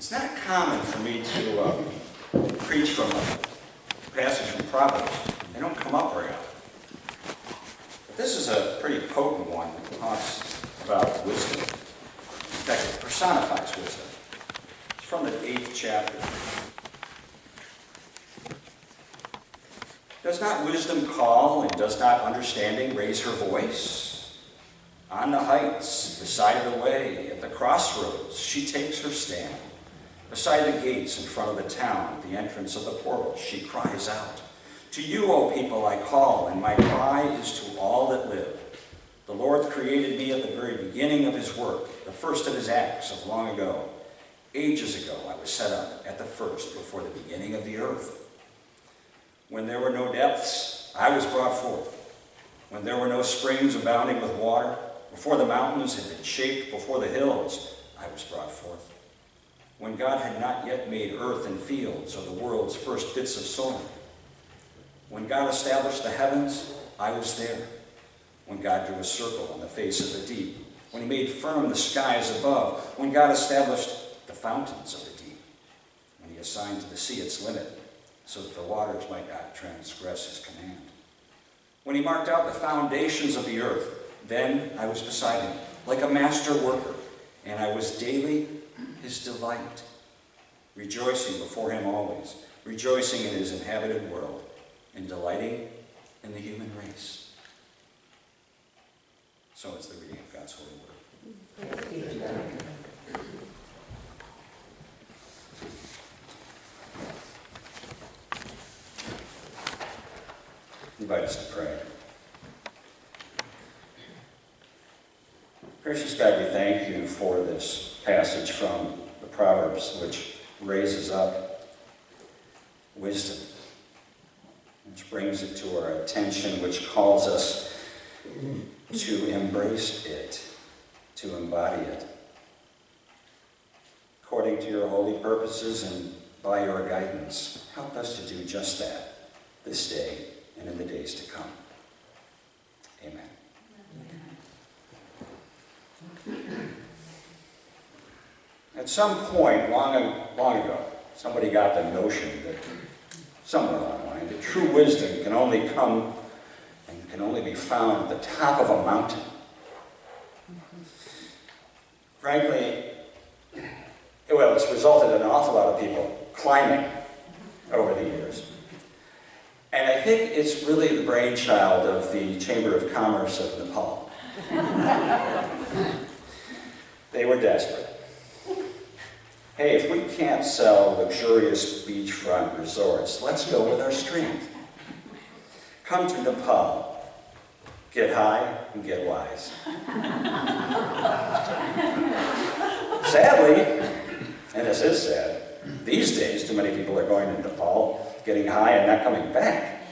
It's not common for me to preach from a passage from Proverbs. They don't come up very often. But this is a pretty potent one that talks about wisdom. In fact, it personifies wisdom. It's from the 8th chapter. Does not wisdom call, and does not understanding raise her voice? On the heights, beside the way, at the crossroads, she takes her stand. Beside the gates in front of the town, at the entrance of the portal, she cries out, "To you, O people, I call, and my cry is to all that live. The Lord created me at the very beginning of his work, the first of his acts of long ago. Ages ago I was set up at the first, before the beginning of the earth. When there were no depths, I was brought forth. When there were no springs abounding with water, before the mountains had been shaped, before the hills, I was brought forth. When God had not yet made earth and fields, or the world's first bits of soil. When God established the heavens, I was there. When God drew a circle on the face of the deep. When he made firm the skies above. When God established the fountains of the deep. When he assigned to the sea its limit, so that the waters might not transgress his command. When he marked out the foundations of the earth, then I was beside him, like a master worker, and I was daily his delight, rejoicing before him always, rejoicing in his inhabited world, and delighting in the human race." So is the reading of God's holy word. I invite us to pray. Gracious God, we thank you for this passage from the Proverbs, which raises up wisdom, which brings it to our attention, which calls us to embrace it, to embody it, according to your holy purposes and by your guidance. Help us to do just that this day and in the days to come. Amen. At some point, long ago, somebody got the notion that, somewhere along the line, that true wisdom can only come and can only be found at the top of a mountain. Frankly, well, it's resulted in an awful lot of people climbing over the years. And I think it's really the brainchild of the Chamber of Commerce of Nepal. They were desperate. Hey, if we can't sell luxurious beachfront resorts, let's go with our strength. Come to Nepal, get high and get wise. Sadly, and this is sad, these days too many people are going to Nepal, getting high and not coming back.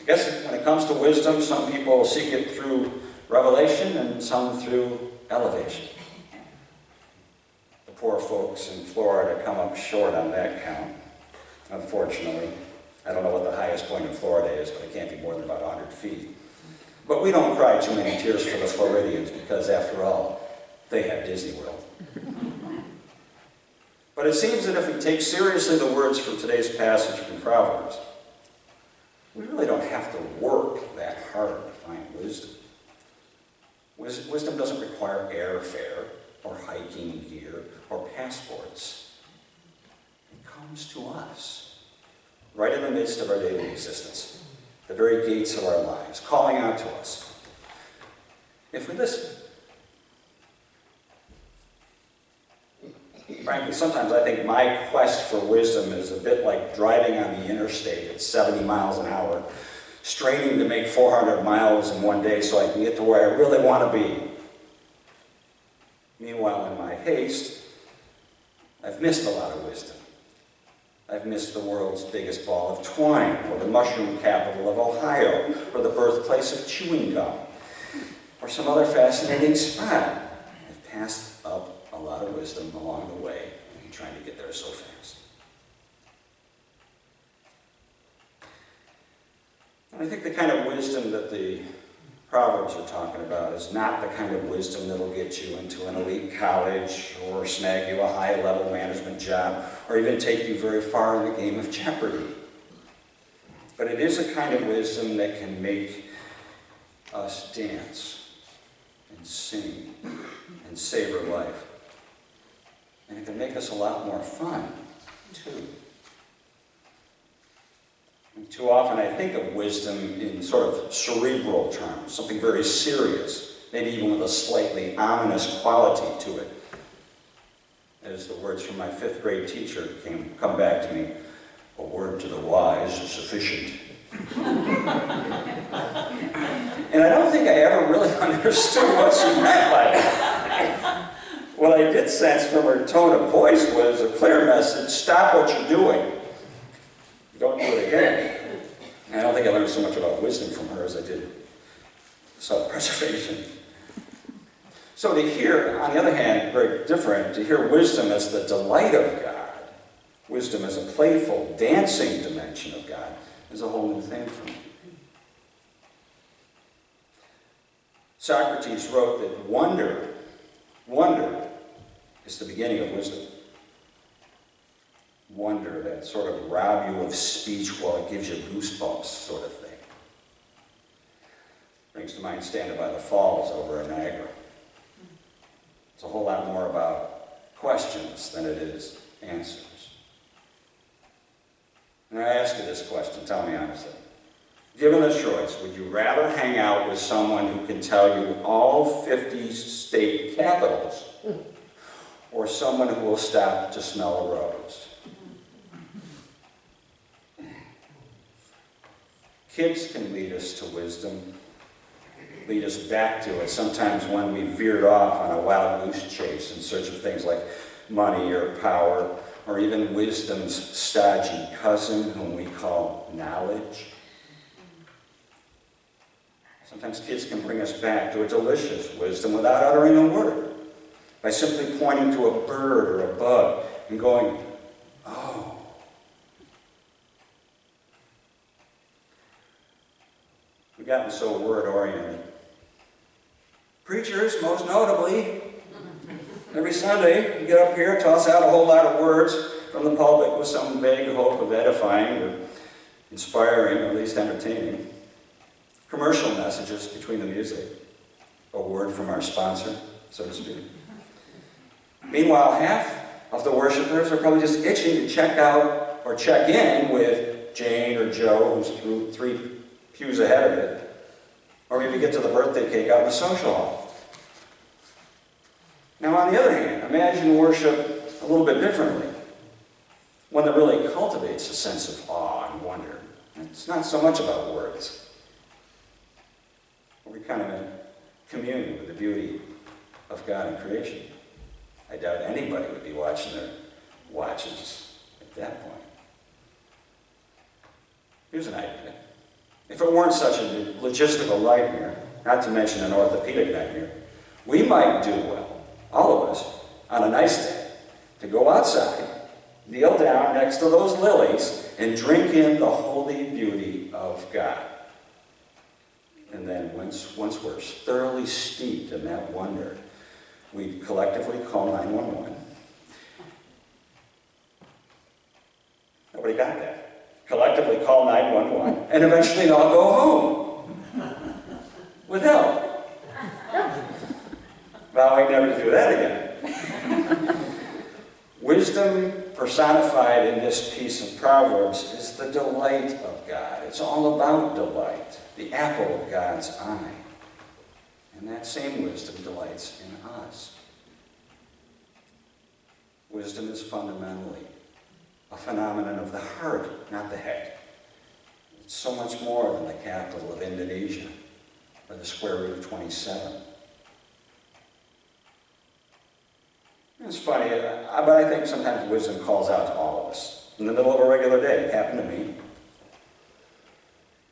I guess when it comes to wisdom, some people seek it through revelation and some through elevation. The poor folks in Florida come up short on that count, unfortunately. I don't know what the highest point in Florida is, but it can't be more than about 100 feet. But we don't cry too many tears for the Floridians because, after all, they have Disney World. But it seems that if we take seriously the words from today's passage from Proverbs, we really don't have to work that hard to find wisdom. Wisdom doesn't require airfare or hiking gear or passports. It comes to us, right in the midst of our daily existence, the very gates of our lives, calling out to us. If we listen. Frankly, sometimes I think my quest for wisdom is a bit like driving on the interstate at 70 miles an hour, straining to make 400 miles in one day so I can get to where I really want to be. Meanwhile, in my haste, I've missed a lot of wisdom. I've missed the world's biggest ball of twine, or the mushroom capital of Ohio, or the birthplace of chewing gum, or some other fascinating spot. I've passed up a lot of wisdom along the way, and trying to get there so fast. And I think the kind of wisdom that the Proverbs are talking about is not the kind of wisdom that'll get you into an elite college or snag you a high-level management job or even take you very far in the game of Jeopardy. But it is a kind of wisdom that can make us dance and sing and savor life. And it can make us a lot more fun, too. And too often I think of wisdom in sort of cerebral terms, something very serious, maybe even with a slightly ominous quality to it. As the words from my 5th grade teacher come back to me, "A word to the wise is sufficient." And I don't think I ever really understood what she meant by that. What I did sense from her tone of voice was a clear message: stop what you're doing. Don't do it again. And I don't think I learned so much about wisdom from her as I did self-preservation. So to hear, on the other hand, very different, to hear wisdom as the delight of God, wisdom as a playful, dancing dimension of God, is a whole new thing for me. Socrates wrote that wonder is the beginning of wisdom. Wonder, that sort of rob you of speech while it gives you goosebumps sort of thing. Brings to mind Standing by the Falls over in Niagara. It's a whole lot more about questions than it is answers. And I ask you this question, tell me honestly. Given the choice, would you rather hang out with someone who can tell you all 50 state capitals, or someone who will stop to smell a rose? Kids can lead us to wisdom, lead us back to it, sometimes when we veered off on a wild goose chase in search of things like money or power, or even wisdom's stodgy cousin, whom we call knowledge. Sometimes kids can bring us back to a delicious wisdom without uttering a word, by simply pointing to a bird or a bug and going, "Oh." We've gotten so word-oriented. Preachers, most notably, every Sunday, you get up here, toss out a whole lot of words from the pulpit with some vague hope of edifying or inspiring, or at least entertaining. Commercial messages between the music, a word from our sponsor, so to speak. Meanwhile, half of the worshipers are probably just itching to check out or check in with Jane or Joe, who's through 3 pews ahead of it, or maybe get to the birthday cake out in the social hall. Now, on the other hand, imagine worship a little bit differently, one that really cultivates a sense of awe and wonder. It's not so much about words. We're kind of in communion with the beauty of God and creation. I doubt anybody would be watching their watches at that point. Here's an idea. If it weren't such a logistical nightmare, not to mention an orthopedic nightmare, we might do well, all of us, on a nice day, to go outside, kneel down next to those lilies, and drink in the holy beauty of God. And then once we're thoroughly steeped in that wonder, we'd collectively call 911. Nobody got that. Collectively call 911, and eventually all go home with help. Vowing never to do that again. Wisdom personified in this piece of Proverbs is the delight of God. It's all about delight, the apple of God's eye. And that same wisdom delights in us. Wisdom is fundamentally a phenomenon of the heart, not the head. It's so much more than the capital of Indonesia or the square root of 27. It's funny, but I think sometimes wisdom calls out to all of us. In the middle of a regular day, it happened to me.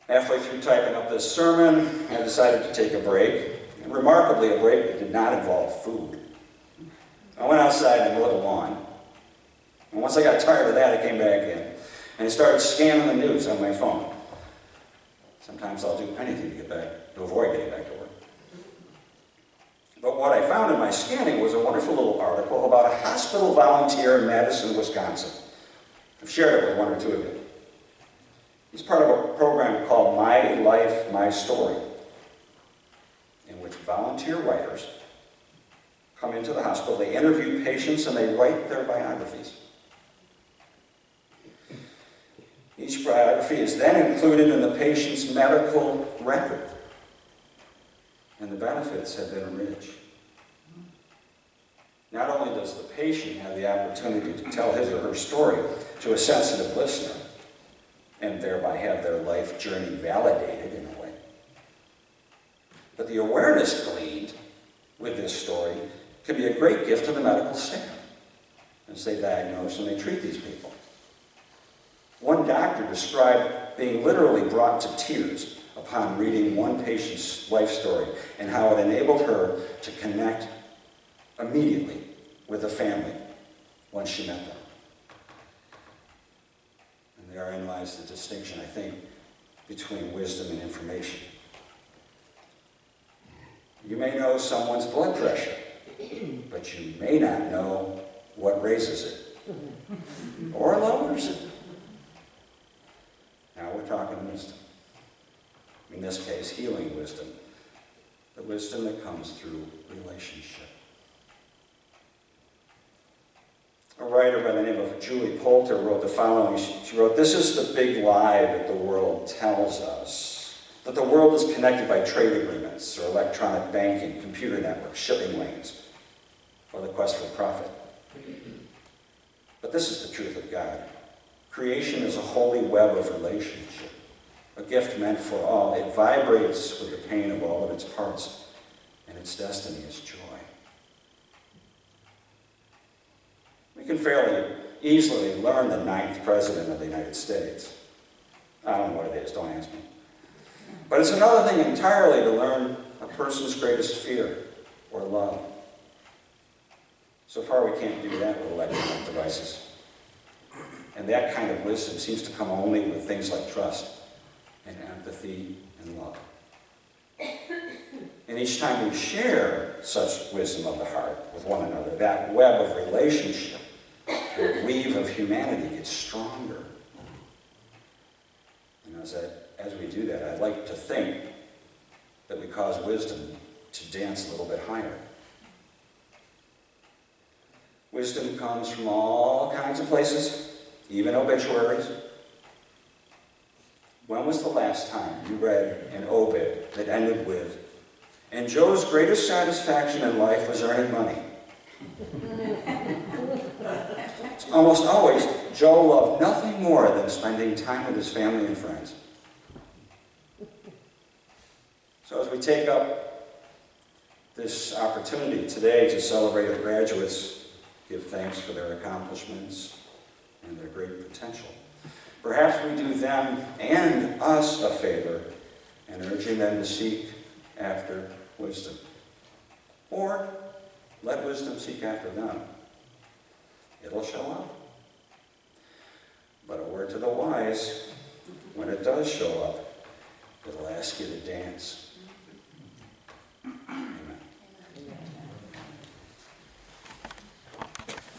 Halfway through typing up this sermon, I decided to take a break. And remarkably, a break that did not involve food. I went outside and mowed the lawn. And once I got tired of that, I came back in. And I started scanning the news on my phone. Sometimes I'll do anything to avoid getting back to work. But what I found in my scanning was a wonderful little article about a hospital volunteer in Madison, Wisconsin. I've shared it with one or two of you. He's part of a program called My Life, My Story, in which volunteer writers come into the hospital, they interview patients, and they write their biographies. Each biography is then included in the patient's medical record, and the benefits have been rich. Not only does the patient have the opportunity to tell his or her story to a sensitive listener, and thereby have their life journey validated in a way, but the awareness gleaned with this story can be a great gift to the medical staff as they diagnose and they treat these people. One doctor described being literally brought to tears upon reading one patient's life story and how it enabled her to connect immediately with the family once she met them. And therein lies the distinction, I think, between wisdom and information. You may know someone's blood pressure, but you may not know what raises it or lowers it. Now we're talking wisdom. In this case, healing wisdom. The wisdom that comes through relationship. A writer by the name of Julie Poulter wrote the following. She wrote, "This is the big lie that the world tells us, that the world is connected by trade agreements or electronic banking, computer networks, shipping lanes, or the quest for profit. But this is the truth of God. Creation is a holy web of relationship, a gift meant for all. It vibrates with the pain of all of its parts, and its destiny is joy." We can fairly easily learn the 9th President of the United States. I don't know what it is, don't ask me. But it's another thing entirely to learn a person's greatest fear or love. So far we can't do that with electronic devices. And that kind of wisdom seems to come only with things like trust and empathy and love. And each time we share such wisdom of the heart with one another, that web of relationship, the weave of humanity gets stronger. And as we do that, I'd like to think that we cause wisdom to dance a little bit higher. Wisdom comes from all kinds of places, even obituaries. When was the last time you read an obit that ended with, "And Joe's greatest satisfaction in life was earning money"? Almost always, Joe loved nothing more than spending time with his family and friends. So as we take up this opportunity today to celebrate our graduates, give thanks for their accomplishments and their great potential, perhaps we do them and us a favor in urging them to seek after wisdom. Or let wisdom seek after them. It'll show up. But a word to the wise, when it does show up, it'll ask you to dance.